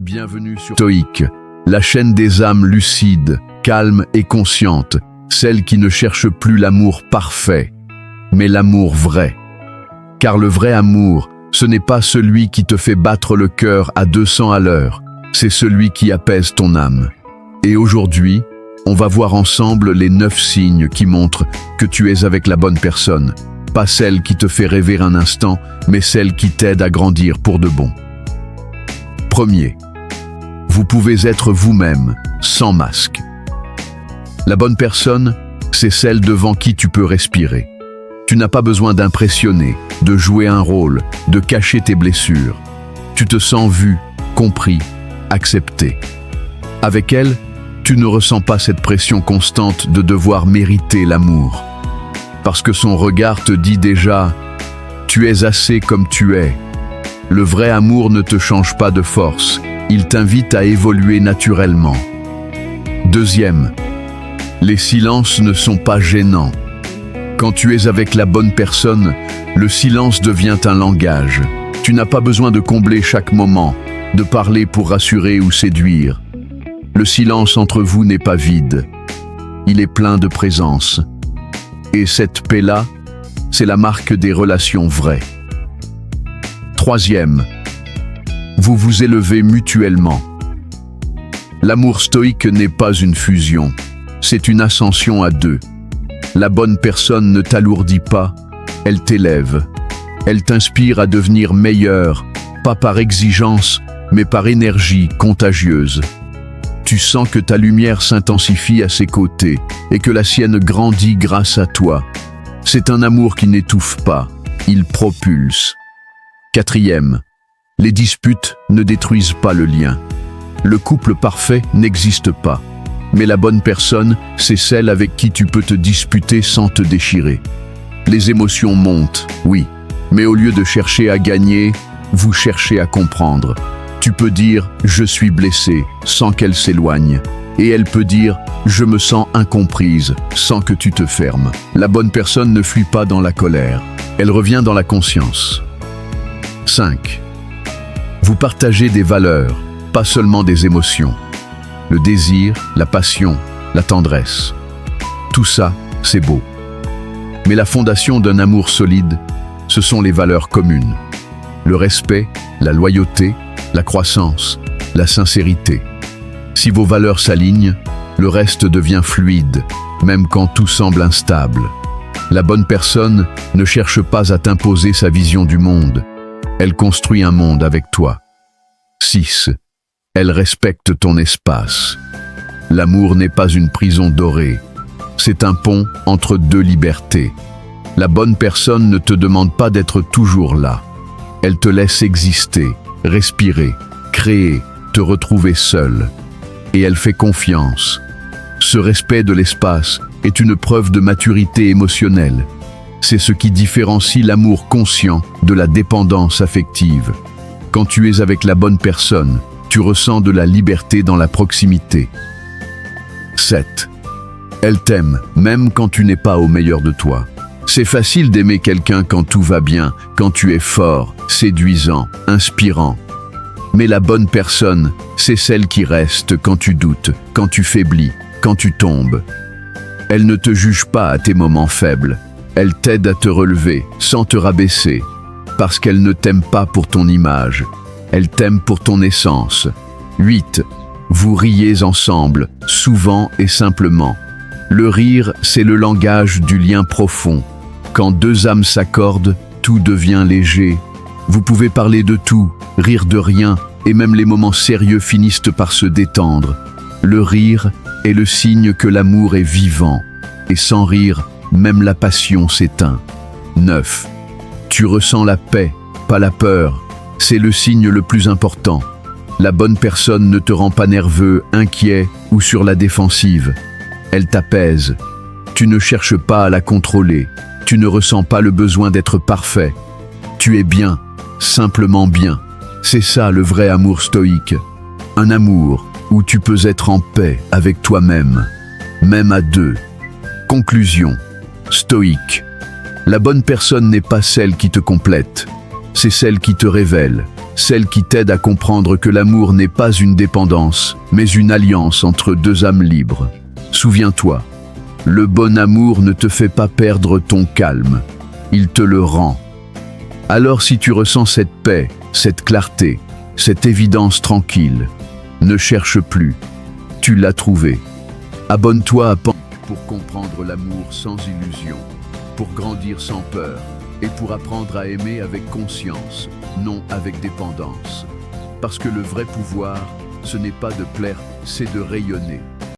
Bienvenue sur Stoïque, la chaîne des âmes lucides, calmes et conscientes, celles qui ne cherchent plus l'amour parfait, mais l'amour vrai. Car le vrai amour, ce n'est pas celui qui te fait battre le cœur à 200 à l'heure, c'est celui qui apaise ton âme. Et aujourd'hui, on va voir ensemble les 9 signes qui montrent que tu es avec la bonne personne, pas celle qui te fait rêver un instant, mais celle qui t'aide à grandir pour de bon. Premier, vous pouvez être vous-même, sans masque. La bonne personne, c'est celle devant qui tu peux respirer. Tu n'as pas besoin d'impressionner, de jouer un rôle, de cacher tes blessures. Tu te sens vu, compris, accepté. Avec elle, tu ne ressens pas cette pression constante de devoir mériter l'amour. Parce que son regard te dit déjà « Tu es assez comme tu es ». Le vrai amour ne te change pas de force, il t'invite à évoluer naturellement. Deuxième, les silences ne sont pas gênants. Quand tu es avec la bonne personne, le silence devient un langage. Tu n'as pas besoin de combler chaque moment, de parler pour rassurer ou séduire. Le silence entre vous n'est pas vide, il est plein de présence. Et cette paix-là, c'est la marque des relations vraies. Troisième, vous vous élevez mutuellement. L'amour stoïque n'est pas une fusion, c'est une ascension à deux. La bonne personne ne t'alourdit pas, elle t'élève. Elle t'inspire à devenir meilleur, pas par exigence, mais par énergie contagieuse. Tu sens que ta lumière s'intensifie à ses côtés et que la sienne grandit grâce à toi. C'est un amour qui n'étouffe pas, il propulse. Quatrième, les disputes ne détruisent pas le lien. Le couple parfait n'existe pas, mais la bonne personne, c'est celle avec qui tu peux te disputer sans te déchirer. Les émotions montent, oui, mais au lieu de chercher à gagner, vous cherchez à comprendre. Tu peux dire « je suis blessé » sans qu'elle s'éloigne, et elle peut dire « je me sens incomprise » sans que tu te fermes. La bonne personne ne fuit pas dans la colère, elle revient dans la conscience. 5. Vous partagez des valeurs, pas seulement des émotions. Le désir, la passion, la tendresse. Tout ça, c'est beau. Mais la fondation d'un amour solide, ce sont les valeurs communes. Le respect, la loyauté, la croissance, la sincérité. Si vos valeurs s'alignent, le reste devient fluide, même quand tout semble instable. La bonne personne ne cherche pas à t'imposer sa vision du monde. Elle construit un monde avec toi. 6. Elle respecte ton espace. L'amour n'est pas une prison dorée. C'est un pont entre deux libertés. La bonne personne ne te demande pas d'être toujours là. Elle te laisse exister, respirer, créer, te retrouver seul. Et elle fait confiance. Ce respect de l'espace est une preuve de maturité émotionnelle. C'est ce qui différencie l'amour conscient de la dépendance affective. Quand tu es avec la bonne personne, tu ressens de la liberté dans la proximité. 7. Elle t'aime, même quand tu n'es pas au meilleur de toi. C'est facile d'aimer quelqu'un quand tout va bien, quand tu es fort, séduisant, inspirant. Mais la bonne personne, c'est celle qui reste quand tu doutes, quand tu faiblis, quand tu tombes. Elle ne te juge pas à tes moments faibles. Elle t'aide à te relever, sans te rabaisser, parce qu'elle ne t'aime pas pour ton image. Elle t'aime pour ton essence. 8. Vous riez ensemble, souvent et simplement. Le rire, c'est le langage du lien profond. Quand deux âmes s'accordent, tout devient léger. Vous pouvez parler de tout, rire de rien, et même les moments sérieux finissent par se détendre. Le rire est le signe que l'amour est vivant, et sans rire, même la passion s'éteint. 9. Tu ressens la paix, pas la peur. C'est le signe le plus important. La bonne personne ne te rend pas nerveux, inquiet ou sur la défensive. Elle t'apaise. Tu ne cherches pas à la contrôler. Tu ne ressens pas le besoin d'être parfait. Tu es bien, simplement bien. C'est ça le vrai amour stoïque. Un amour où tu peux être en paix avec toi-même, même à deux. Conclusion. Stoïque. La bonne personne n'est pas celle qui te complète, c'est celle qui te révèle. celle qui t'aide à comprendre que l'amour n'est pas une dépendance, mais une alliance entre deux âmes libres. Souviens-toi, le bon amour ne te fait pas perdre ton calme, il te le rend. Alors si tu ressens cette paix, cette clarté, cette évidence tranquille, ne cherche plus, tu l'as trouvé. Abonne-toi à Pan pour comprendre l'amour sans illusion, pour grandir sans peur et pour apprendre à aimer avec conscience, non avec dépendance. Parce que le vrai pouvoir, ce n'est pas de plaire, c'est de rayonner.